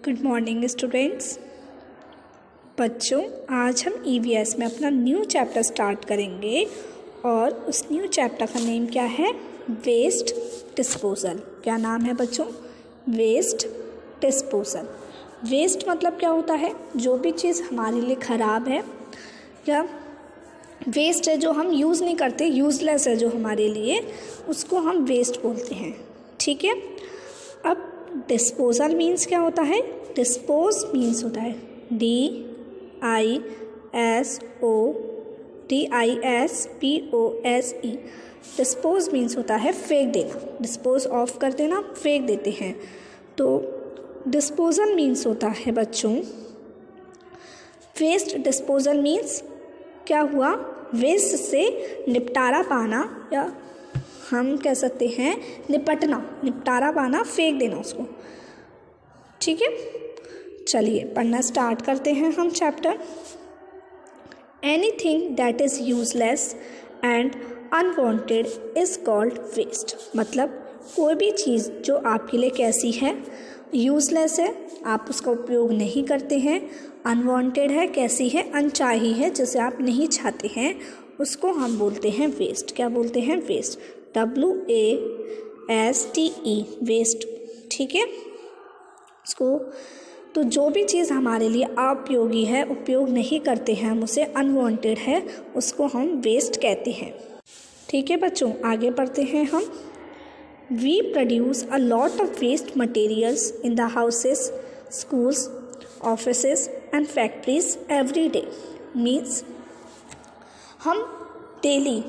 Good morning students. बच्चों, आज हम ईवीएस में अपना न्यू चैप्टर स्टार्ट करेंगे और उस न्यू चैप्टर का नेम क्या है? Waste disposal. क्या नाम है बच्चों? Waste disposal. वेस्ट मतलब क्या होता है? जो भी चीज़ हमारे लिए ख़राब है या वेस्ट है, जो हम यूज़ नहीं करते, यूज़लेस है जो हमारे लिए, उसको हम वेस्ट बोलते हैं। ठीक है। अब डिस्पोजल मीन्स क्या होता है? डिस्पोज मीन्स होता है DISPOSE। डिस्पोज मीन्स होता है फेंक देना, डिस्पोज ऑफ कर देना, फेंक देते हैं। तो डिस्पोजल मीन्स होता है बच्चों, वेस्ट डिस्पोजल मीन्स क्या हुआ? वेस्ट से निपटारा पाना, या हम कह सकते हैं निपटना, निपटारा पाना, फेंक देना उसको। ठीक है, चलिए पढ़ना स्टार्ट करते हैं हम chapter. Anything that is useless and unwanted is called waste. मतलब कोई भी चीज़ जो आपके लिए कैसी है? यूजलेस है, आप उसका उपयोग नहीं करते हैं। अनवांटेड है, कैसी है? अनचाही है, जिसे आप नहीं चाहते हैं, उसको हम बोलते हैं वेस्ट। क्या बोलते हैं? वेस्ट। WASTE, waste. ठीक है। इसको तो जो भी चीज़ हमारे लिए अउपयोगी है, उपयोग नहीं करते हैं हम उसे, अनवांटेड है, उसको हम वेस्ट कहते हैं। ठीक है बच्चों, आगे बढ़ते हैं हम। We produce a lot of waste materials in the houses, schools, offices and factories every day. Means हम डेली,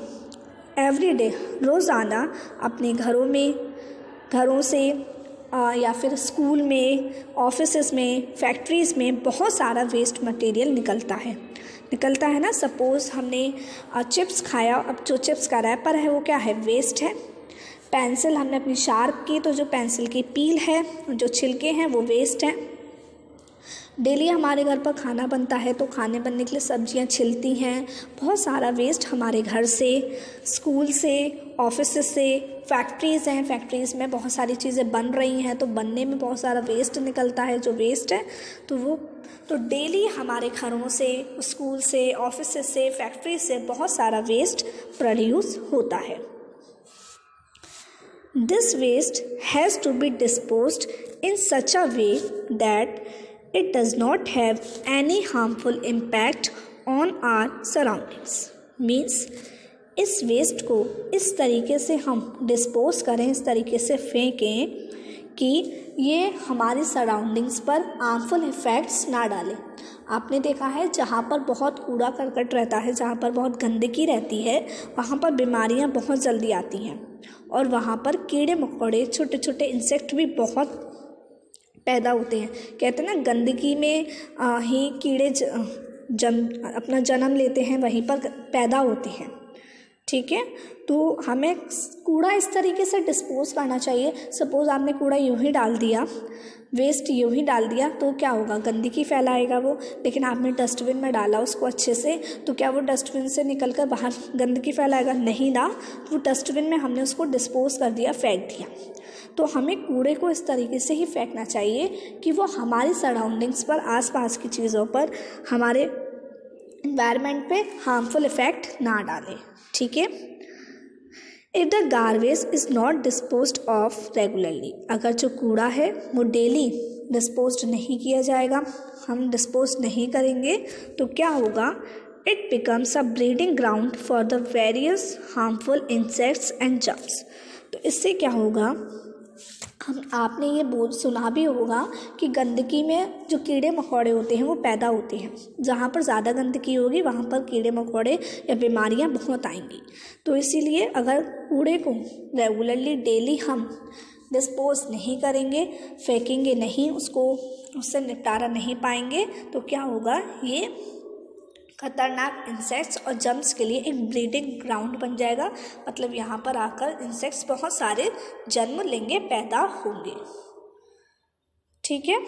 एवरी डे, रोज़ाना अपने घरों से या फिर स्कूल में, ऑफिसेस में, फैक्ट्रीज़ में बहुत सारा वेस्ट मटेरियल निकलता है ना। सपोज़ हमने चिप्स खाया, अब जो चिप्स का रैपर है वो क्या है? वेस्ट है। पेंसिल हमने अपनी शार्प की, तो जो पेंसिल की पील है, जो छिलके हैं, वो वेस्ट हैं। डेली हमारे घर पर खाना बनता है, तो खाने बनने के लिए सब्जियां छिलती हैं। बहुत सारा वेस्ट हमारे घर से, स्कूल से, ऑफिस से, फैक्ट्रीज़ हैं, फैक्ट्रीज़ में बहुत सारी चीज़ें बन रही हैं, तो बनने में बहुत सारा वेस्ट निकलता है। जो वेस्ट है तो डेली हमारे घरों से, स्कूल से, ऑफिस से, फैक्ट्री से बहुत सारा वेस्ट प्रोड्यूस होता है। This waste has to be disposed in such a way that it does not have any harmful impact on our surroundings। Means इस वेस्ट को इस तरीके से हम डिस्पोज करें, इस तरीके से फेंकें कि ये हमारी सराउंडिंग्स पर हार्मफुल इफ़ेक्ट्स ना डालें। आपने देखा है, जहाँ पर बहुत कूड़ा करकट रहता है, जहाँ पर बहुत गंदगी रहती है, वहाँ पर बीमारियाँ बहुत जल्दी आती हैं, और वहाँ पर कीड़े मकोड़े, छोटे छोटे इंसेक्ट भी बहुत पैदा होते हैं। कहते हैं ना, गंदगी में ही कीड़े अपना जन्म लेते हैं, वहीं पर पैदा होते हैं। ठीक है, तो हमें कूड़ा इस तरीके से डिस्पोज करना चाहिए। सपोज़ आपने कूड़ा यूँ ही डाल दिया, वेस्ट यूँ ही डाल दिया, तो क्या होगा? गंदगी फैलाएगा वो। लेकिन आपने डस्टबिन में डाला उसको अच्छे से, तो क्या वो डस्टबिन से निकल कर बाहर गंदगी फैलाएगा? नहीं ना। वो डस्टबिन में हमने उसको डिस्पोज कर दिया, फेंक दिया। तो हमें कूड़े को इस तरीके से ही फेंकना चाहिए कि वो हमारी सराउंडिंग्स पर, आसपास की चीज़ों पर, हमारे एनवायरनमेंट पे हार्मफुल इफ़ेक्ट ना डाले। ठीक है। If the garbage is not disposed of regularly, अगर जो कूड़ा है वो डेली डिस्पोज्ड नहीं किया जाएगा, हम डिस्पोज नहीं करेंगे, तो क्या होगा? It becomes a breeding ground for the various harmful insects and germs. तो इससे क्या होगा? आपने ये सुना भी होगा कि गंदगी में जो कीड़े मकोड़े होते हैं वो पैदा होते हैं। जहाँ पर ज़्यादा गंदगी होगी वहाँ पर कीड़े मकोड़े या बीमारियाँ बहुत आएंगी। तो इसीलिए अगर कूड़े को रेगुलरली डेली हम डिस्पोज नहीं करेंगे, फेंकेंगे नहीं, उससे निपटारा नहीं पाएंगे, तो क्या होगा? ये खतरनाक इंसेक्ट्स और जर्म्स के लिए एक ब्रीडिंग ग्राउंड बन जाएगा। मतलब यहाँ पर आकर इंसेक्ट्स बहुत सारे जन्म लेंगे, पैदा होंगे। ठीक है।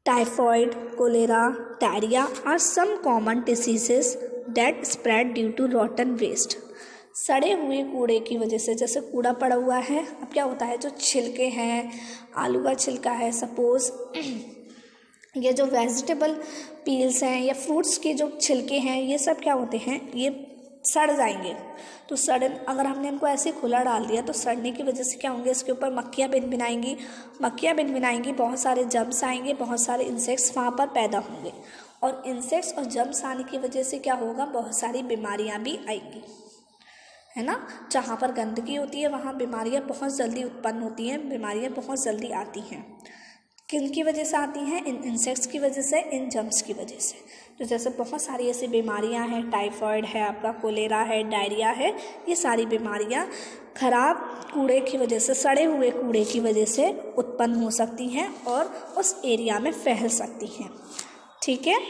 Typhoid, cholera, diarrhoea are some common diseases that spread due to rotten waste. सड़े हुए कूड़े की वजह से, जैसे कूड़ा पड़ा हुआ है, अब क्या होता है, जो छिलके हैं, आलू का छिलका है सपोज़, ये जो वेजिटेबल पील्स हैं या फ्रूट्स के जो छिलके हैं, ये सब क्या होते हैं, ये सड़ जाएंगे। तो अगर हमने इनको ऐसे खुला डाल दिया तो सड़ने की वजह से क्या होंगे, इसके ऊपर मक्खियाँ भिनभिनाएंगी, बहुत सारे जर्म्स आएंगे, बहुत सारे इंसेक्ट्स वहाँ पर पैदा होंगे, और इंसेक्ट्स और जर्म्स आने की वजह से क्या होगा, बहुत सारी बीमारियाँ भी आएंगी, है ना। जहाँ पर गंदगी होती है वहाँ बीमारियाँ बहुत जल्दी उत्पन्न होती हैं, बीमारियाँ बहुत जल्दी आती हैं। किन की वजह से आती हैं, इन इंसेक्ट्स की वजह से, इन जर्म्स की वजह से। तो जैसे बहुत सारी ऐसी बीमारियां हैं, टाइफाइड है, आपका कोलेरा है, डायरिया है, ये सारी बीमारियां खराब कूड़े की वजह से, सड़े हुए कूड़े की वजह से उत्पन्न हो सकती हैं और उस एरिया में फैल सकती हैं। ठीक है,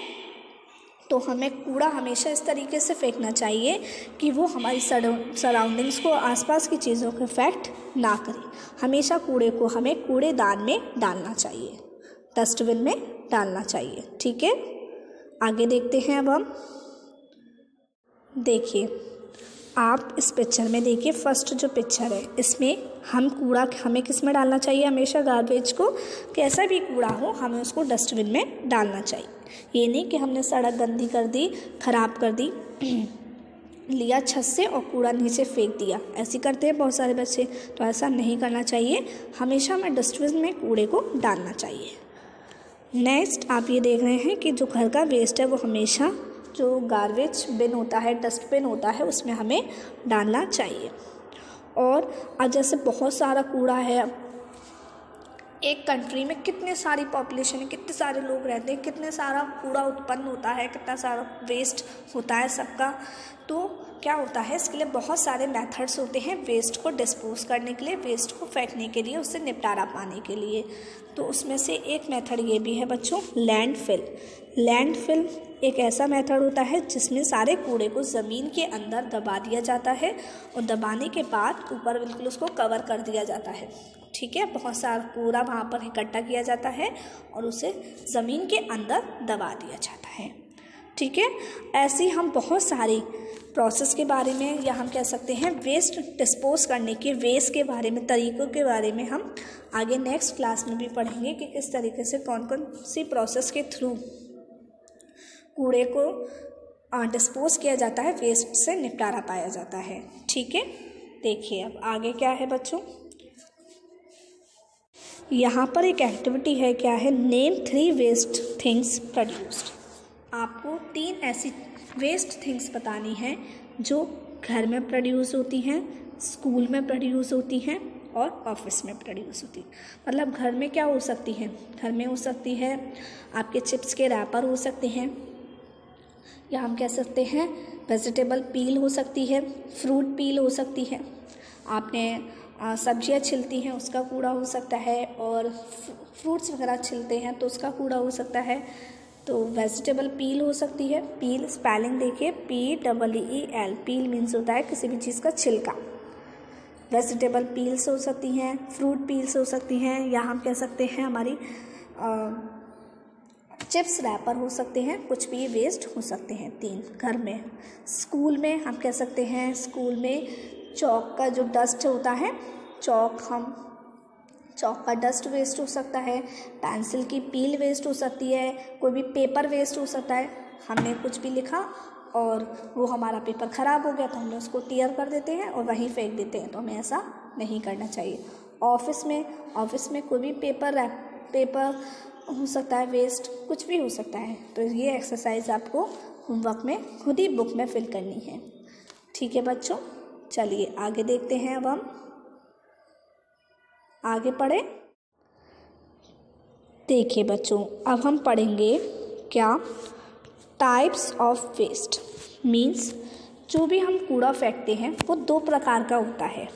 तो हमें कूड़ा हमेशा इस तरीके से फेंकना चाहिए कि वो हमारी सराउंडिंग्स को, आसपास की चीज़ों को इफेक्ट ना करे। हमेशा कूड़े को हमें कूड़ेदान में डालना चाहिए, डस्टबिन में डालना चाहिए। ठीक है, आगे देखते हैं। अब हम देखिए, आप इस पिक्चर में देखिए, फर्स्ट जो पिक्चर है इसमें हमें किस में डालना चाहिए, हमेशा गार्बेज को, कैसा भी कूड़ा हो हमें उसको डस्टबिन में डालना चाहिए। ये नहीं कि हमने सड़क गंदी कर दी, खराब कर दी, लिया छत से और कूड़ा नीचे फेंक दिया, ऐसे करते हैं बहुत सारे बच्चे, तो ऐसा नहीं करना चाहिए। हमेशा हमें डस्टबिन में कूड़े को डालना चाहिए। नेक्स्ट आप ये देख रहे हैं कि जो घर का वेस्ट है वो हमेशा जो गार्बेज बिन होता है, डस्टबिन होता है, उसमें हमें डालना चाहिए। और आज जैसे बहुत सारा कूड़ा है, एक कंट्री में कितने सारी पॉपुलेशन है, कितने सारे लोग रहते हैं, कितने सारा कूड़ा उत्पन्न होता है, कितना सारा वेस्ट होता है सबका। तो क्या होता है, इसके लिए बहुत सारे मेथड्स होते हैं वेस्ट को डिस्पोज करने के लिए, वेस्ट को फेंकने के लिए, उससे निपटारा पाने के लिए। तो उसमें से एक मेथड ये भी है बच्चों, लैंडफिल। लैंडफिल एक ऐसा मेथड होता है जिसमें सारे कूड़े को ज़मीन के अंदर दबा दिया जाता है और दबाने के बाद ऊपर बिल्कुल उसको कवर कर दिया जाता है। ठीक है, बहुत सारा कूड़ा वहाँ पर इकट्ठा किया जाता है और उसे ज़मीन के अंदर दबा दिया जाता है। ठीक है, ऐसी हम बहुत सारी प्रोसेस के बारे में, या हम कह सकते हैं वेस्ट डिस्पोज करने के, वेस्ट के बारे में, तरीक़ों के बारे में हम आगे नेक्स्ट क्लास में भी पढ़ेंगे कि किस तरीके से कौन कौन सी प्रोसेस के थ्रू कूड़े को डिस्पोज किया जाता है, वेस्ट से निपटारा पाया जाता है। ठीक है, देखिए अब आगे क्या है बच्चों, यहाँ पर एक एक्टिविटी है, क्या है, नेम 3 वेस्ट थिंग्स प्रोड्यूस्ड। आपको 3 ऐसी वेस्ट थिंग्स बतानी है जो घर में प्रोड्यूस होती हैं, स्कूल में प्रोड्यूस होती हैं और ऑफिस में प्रोड्यूस होती है। मतलब घर में क्या हो सकती है, घर में हो सकती है आपके चिप्स के रैपर हो सकते हैं, या हम कह सकते हैं वेजिटेबल पील हो सकती है, फ्रूट पील हो सकती है, आपने सब्जियां छिलती हैं उसका कूड़ा हो सकता है, और फ्रूट्स वगैरह छिलते हैं तो उसका कूड़ा हो सकता है। तो वेजिटेबल पील हो सकती है, पील स्पेलिंग देखिए PEEL, पील मीन्स होता है किसी भी चीज़ का छिलका। वेजिटेबल पील्स हो सकती हैं, फ्रूट पील्स हो सकती हैं, या हम कह सकते हैं हमारी चिप्स रैपर हो सकते हैं, कुछ भी वेस्ट हो सकते हैं 3 घर में। स्कूल में हम कह सकते हैं, स्कूल में चौक का जो डस्ट होता है, चौक का डस्ट वेस्ट हो सकता है, पेंसिल की पील वेस्ट हो सकती है, कोई भी पेपर वेस्ट हो सकता है। हमने कुछ भी लिखा और वो हमारा पेपर ख़राब हो गया तो हमने उसको टीयर कर देते हैं और वहीं फेंक देते हैं, तो हमें ऐसा नहीं करना चाहिए। ऑफिस में कोई भी पेपर हो सकता है वेस्ट, कुछ भी हो सकता है। तो ये एक्सरसाइज आपको होमवर्क में खुद ही बुक में फिल करनी है। ठीक है बच्चों, चलिए आगे देखते हैं। अब हम आगे पढ़ें। देखिए बच्चों, अब हम पढ़ेंगे क्या, टाइप्स ऑफ वेस्ट। मीन्स जो भी हम कूड़ा फेंकते हैं वो 2 प्रकार का होता है।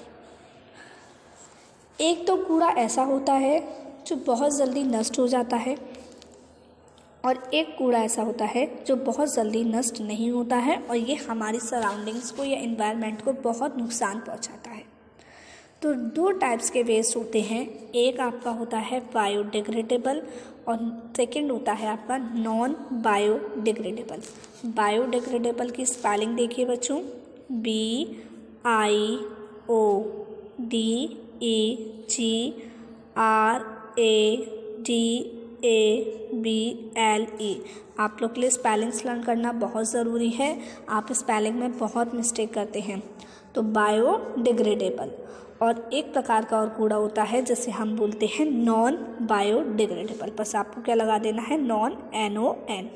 एक तो कूड़ा ऐसा होता है जो बहुत जल्दी नष्ट हो जाता है, और एक कूड़ा ऐसा होता है जो बहुत जल्दी नष्ट नहीं होता है और ये हमारी सराउंडिंग्स को या एनवायरनमेंट को बहुत नुकसान पहुंचाता है। तो 2 टाइप्स के वेस्ट होते हैं, एक आपका होता है बायोडिग्रेडेबल और सेकंड होता है आपका नॉन बायोडिग्रेडेबल। बायोडिग्रेडेबल की स्पेलिंग देखिए बच्चों, IODEGRADABLE। आप लोग के लिए स्पेलिंग्स लर्न करना बहुत ज़रूरी है, आप स्पेलिंग में बहुत मिस्टेक करते हैं। तो बायोडिग्रेडेबल। और एक प्रकार का और कूड़ा होता है जिसे हम बोलते हैं नॉन बायोडिग्रेडेबल। बस आपको क्या लगा देना है, नॉन, NON।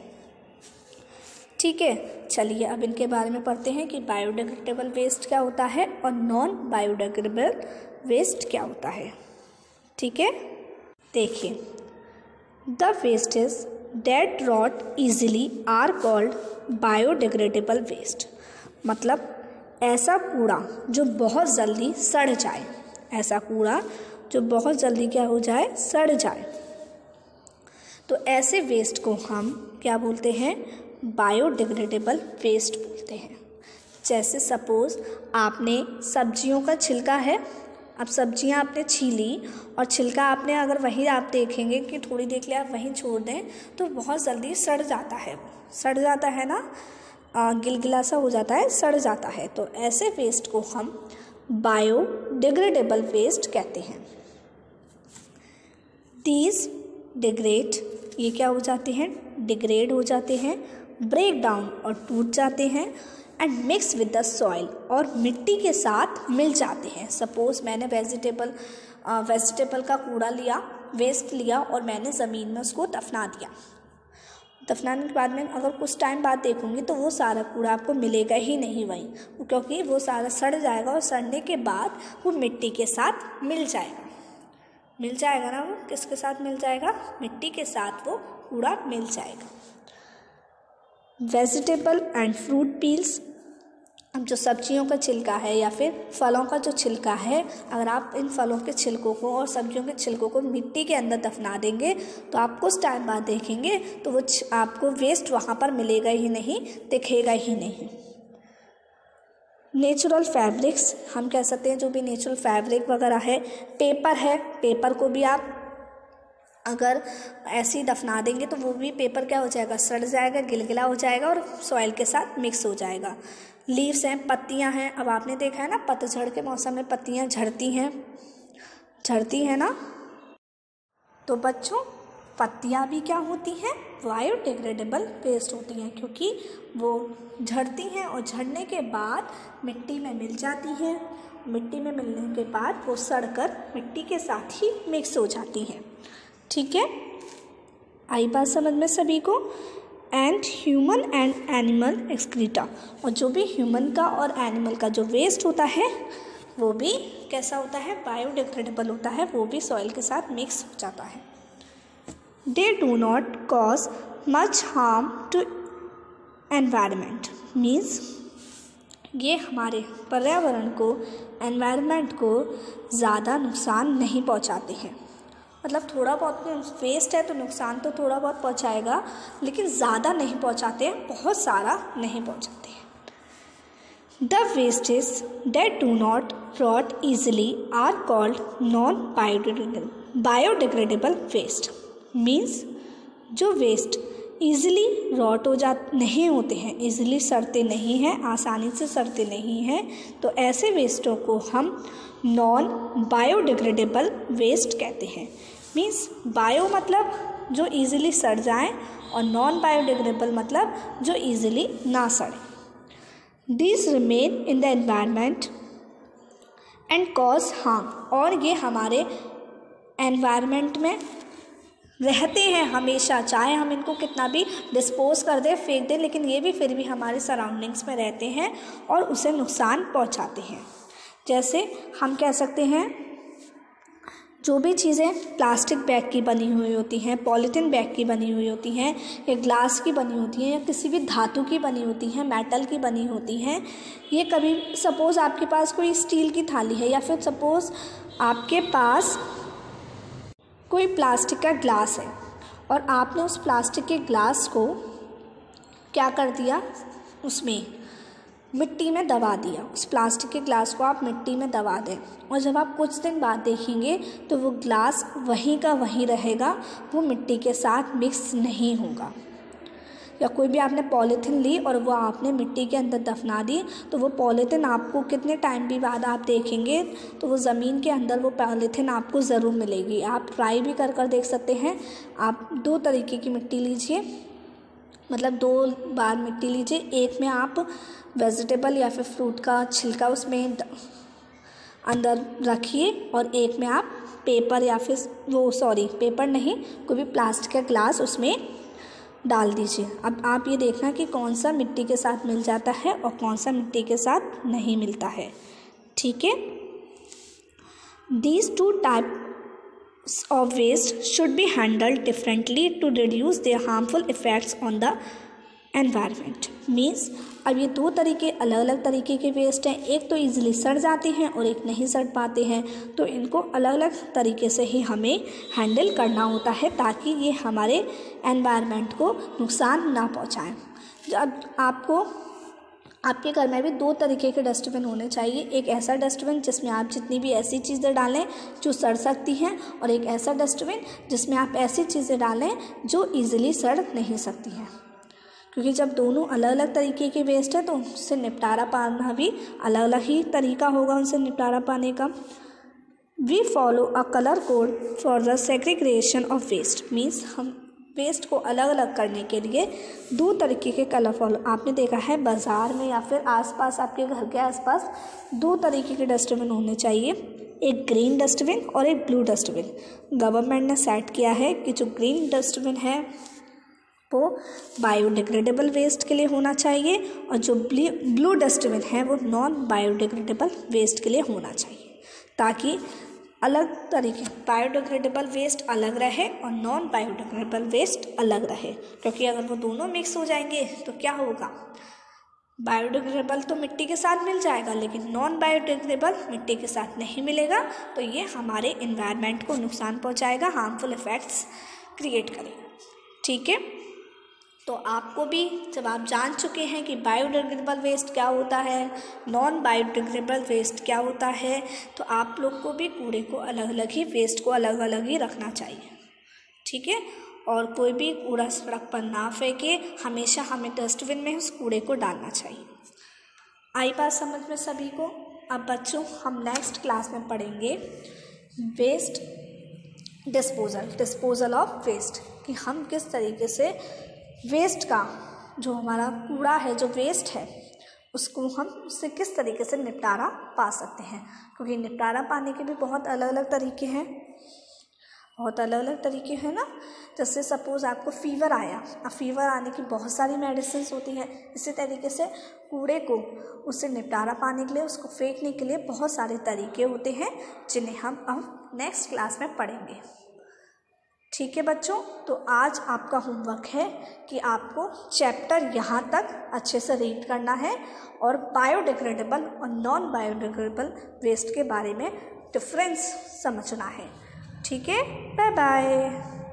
ठीक है, चलिए अब इनके बारे में पढ़ते हैं कि बायोडिग्रेडेबल वेस्ट क्या होता है और नॉन बायोडिग्रेडेबल वेस्ट क्या होता है। ठीक है, देखिए, the wastage that rot easily are called biodegradable waste. मतलब ऐसा कूड़ा जो बहुत जल्दी सड़ जाए, ऐसा कूड़ा जो बहुत जल्दी क्या हो जाए, सड़ जाए, तो ऐसे वेस्ट को हम क्या बोलते हैं, बायोडिग्रेडेबल वेस्ट बोलते हैं। जैसे सपोज़ आपने सब्जियों का छिलका है, अब सब्जियां आपने छीली और छिलका आपने अगर वहीं आप देखेंगे कि थोड़ी देर के लिए आप वहीं छोड़ दें तो बहुत जल्दी सड़ जाता है, सड़ जाता है ना, गिलगिला सा हो जाता है, सड़ जाता है। तो ऐसे वेस्ट को हम बायोडिग्रेडेबल वेस्ट कहते हैं। दीज डिग्रेड, ये क्या हो जाते हैं, डिग्रेड हो जाते हैं, ब्रेक डाउन और टूट जाते हैं, and mix with the soil, और मिट्टी के साथ मिल जाते हैं। सपोज़ मैंने वेजिटेबल का कूड़ा लिया, वेस्ट लिया, और मैंने ज़मीन में उसको दफना दिया। दफनाने के बाद में अगर कुछ टाइम बाद देखूंगी तो वो सारा कूड़ा आपको मिलेगा ही नहीं वहीं, क्योंकि वो सारा सड़ जाएगा और सड़ने के बाद वो मिट्टी के साथ मिल जाएगा। मिल जाएगा ना, वो किसके साथ मिल जाएगा, मिट्टी के साथ वो कूड़ा मिल जाएगा। वेजिटेबल एंड फ्रूट पील्स, अब जो सब्जियों का छिलका है या फिर फलों का जो छिलका है, अगर आप इन फलों के छिलकों को और सब्जियों के छिलकों को मिट्टी के अंदर दफना देंगे तो आप कुछ टाइम बाद देखेंगे तो वो आपको वेस्ट वहाँ पर मिलेगा ही नहीं, दिखेगा ही नहीं। नेचुरल फैब्रिक्स, हम कह सकते हैं जो भी नेचुरल फैब्रिक वगैरह है, पेपर है, पेपर को भी आप अगर ऐसे ही दफना देंगे तो वो भी पेपर क्या हो जाएगा, सड़ जाएगा, गिलगिला हो जाएगा और सॉइल के साथ मिक्स हो जाएगा। लीव्स हैं, पत्तियां हैं, अब आपने देखा है ना पतझड़ के मौसम में पत्तियां झड़ती हैं ना, तो बच्चों पत्तियां भी क्या होती हैं, बायोडिग्रेडेबल वेस्ट होती हैं, क्योंकि वो झड़ती हैं और झड़ने के बाद मिट्टी में मिल जाती हैं। मिट्टी में मिलने के बाद वो सड़कर मिट्टी के साथ ही मिक्स हो जाती हैं। ठीक है, आई बात समझ में सभी को। And human and animal excreta, और जो भी ह्यूमन का और एनिमल का जो वेस्ट होता है वो भी कैसा होता है, बायोडिग्रेडेबल होता है, वो भी सॉइल के साथ मिक्स हो जाता है। They do not cause much harm to environment, means ये हमारे पर्यावरण को, एनवायरनमेंट को ज़्यादा नुकसान नहीं पहुंचाते हैं। मतलब थोड़ा बहुत वेस्ट है तो नुकसान तो थोड़ा बहुत पहुंचाएगा, लेकिन ज़्यादा नहीं पहुंचाते हैं, बहुत सारा नहीं पहुंचाते हैं। The wastage that do not rot easily are called non biodegradable waste, means जो वेस्ट ईजिली रॉट नहीं होते हैं, ईजिली सड़ते नहीं हैं, आसानी से सड़ते नहीं हैं, तो ऐसे वेस्टों को हम नॉन बायोडिग्रेडेबल वेस्ट कहते हैं। मीन्स बायो मतलब जो ईजिली सड़ जाएं और नॉन बायोडिग्रेडेबल मतलब जो ईजिली ना सड़े। These remain in the environment and cause harm, और ये हमारे एनवायरनमेंट में रहते हैं हमेशा, चाहे हम इनको कितना भी डिस्पोज कर दें, फेंक दें, लेकिन ये भी फिर भी हमारे सराउंडिंग्स में रहते हैं और उसे नुकसान पहुंचाते हैं। जैसे हम कह सकते हैं जो भी चीज़ें प्लास्टिक बैग की बनी हुई होती हैं, पॉलीथीन बैग की बनी हुई होती हैं, या ग्लास की बनी होती हैं, या किसी भी धातु की बनी होती हैं, मेटल की बनी होती हैं, ये कभी सपोज़ आपके पास कोई स्टील की थाली है या फिर सपोज़ आपके पास कोई प्लास्टिक का ग्लास है और आपने उस प्लास्टिक के ग्लास को क्या कर दिया, उसमें मिट्टी में दबा दिया, उस प्लास्टिक के ग्लास को आप मिट्टी में दबा दें, और जब आप कुछ दिन बाद देखेंगे तो वो ग्लास वहीं का वहीं रहेगा, वो मिट्टी के साथ मिक्स नहीं होगा। या कोई भी आपने पॉलीथीन ली और वो आपने मिट्टी के अंदर दफना दी, तो वो पॉलीथीन आपको कितने टाइम भी बाद आप देखेंगे तो वो ज़मीन के अंदर वो पॉलीथीन आपको ज़रूर मिलेगी। आप ट्राई भी कर देख सकते हैं। आप 2 तरीके की मिट्टी लीजिए, मतलब 2 बार मिट्टी लीजिए। एक में आप वेजिटेबल या फिर फ्रूट का छिलका उसमें अंदर रखिए और एक में आप पेपर या फिर पेपर नहीं, कोई भी प्लास्टिक का ग्लास उसमें डाल दीजिए। अब आप ये देखना कि कौन सा मिट्टी के साथ मिल जाता है और कौन सा मिट्टी के साथ नहीं मिलता है। ठीक है। These 2 types of waste should be handled differently to reduce their harmful effects on the environment. Means अब ये 2 तरीके अलग अलग तरीके के वेस्ट हैं। एक तो ईजिली सड़ जाते हैं और एक नहीं सड़ पाते हैं, तो इनको अलग अलग तरीके से ही हमें हैंडल करना होता है ताकि ये हमारे एनवायरनमेंट को नुकसान ना पहुंचाएं। जब आपके घर में भी 2 तरीके के डस्टबिन होने चाहिए। एक ऐसा डस्टबिन जिसमें आप जितनी भी ऐसी चीज़ें डालें जो सड़ सकती हैं, और एक ऐसा डस्टबिन जिसमें आप ऐसी चीज़ें डालें जो ईजिली सड़ नहीं सकती हैं। क्योंकि जब दोनों अलग अलग तरीके के वेस्ट है तो उससे निपटारा पाना भी अलग अलग ही तरीका होगा उनसे निपटारा पाने का। We follow a colour code for the segregation of waste. Means हम वेस्ट को अलग अलग करने के लिए 2 तरीके के कलर फॉलो। आपने देखा है बाज़ार में या फिर आसपास आपके घर के आसपास 2 तरीके के डस्टबिन होने चाहिए, एक ग्रीन डस्टबिन और एक ब्लू डस्टबिन। गवर्नमेंट ने सेट किया है कि जो ग्रीन डस्टबिन है वो बायोडिग्रेडेबल वेस्ट के लिए होना चाहिए और जो ब्लू डस्टबिन है वो नॉन बायोडिग्रेडेबल वेस्ट के लिए होना चाहिए, ताकि अलग तरीके बायोडिग्रेडेबल वेस्ट अलग रहे और नॉन बायोडिग्रेडेबल वेस्ट अलग रहे। क्योंकि अगर वो दोनों मिक्स हो जाएंगे तो क्या होगा, बायोडिग्रेडेबल तो मिट्टी के साथ मिल जाएगा लेकिन नॉन बायोडिग्रेडेबल मिट्टी के साथ नहीं मिलेगा, तो ये हमारे एनवायरनमेंट को नुकसान पहुंचाएगा, हार्मफुल इफ़ेक्ट्स क्रिएट करेगा। ठीक है। तो आपको भी जब आप जान चुके हैं कि बायोडिग्रेडेबल वेस्ट क्या होता है, नॉन बायोडिग्रेडेबल वेस्ट क्या होता है, तो आप लोग को भी कूड़े को अलग अलग ही, वेस्ट को अलग अलग ही रखना चाहिए। ठीक है। और कोई भी कूड़ा सड़क पर ना फेंके, हमेशा हमें डस्टबिन में उस कूड़े को डालना चाहिए। आई बात समझ में सभी को। अब बच्चों हम नेक्स्ट क्लास में पढ़ेंगे वेस्ट डिस्पोजल ऑफ वेस्ट, कि हम किस तरीके से वेस्ट का, जो हमारा कूड़ा है, जो वेस्ट है, उसको हम उससे किस तरीके से निपटारा पा सकते हैं। क्योंकि निपटारा पाने के भी बहुत अलग अलग तरीके हैं, ना। जैसे सपोज़ आपको फ़ीवर आया, अब फ़ीवर आने की बहुत सारी मेडिसिन होती हैं। इसी तरीके से कूड़े को, उससे निपटारा पाने के लिए, उसको फेंकने के लिए बहुत सारे तरीके होते हैं जिन्हें हम अब नेक्स्ट क्लास में पढ़ेंगे। ठीक है बच्चों। तो आज आपका होमवर्क है कि आपको चैप्टर यहाँ तक अच्छे से रीड करना है और बायोडिग्रेडेबल और नॉन बायोडिग्रेडेबल वेस्ट के बारे में डिफरेंस समझना है। ठीक है। Bye bye.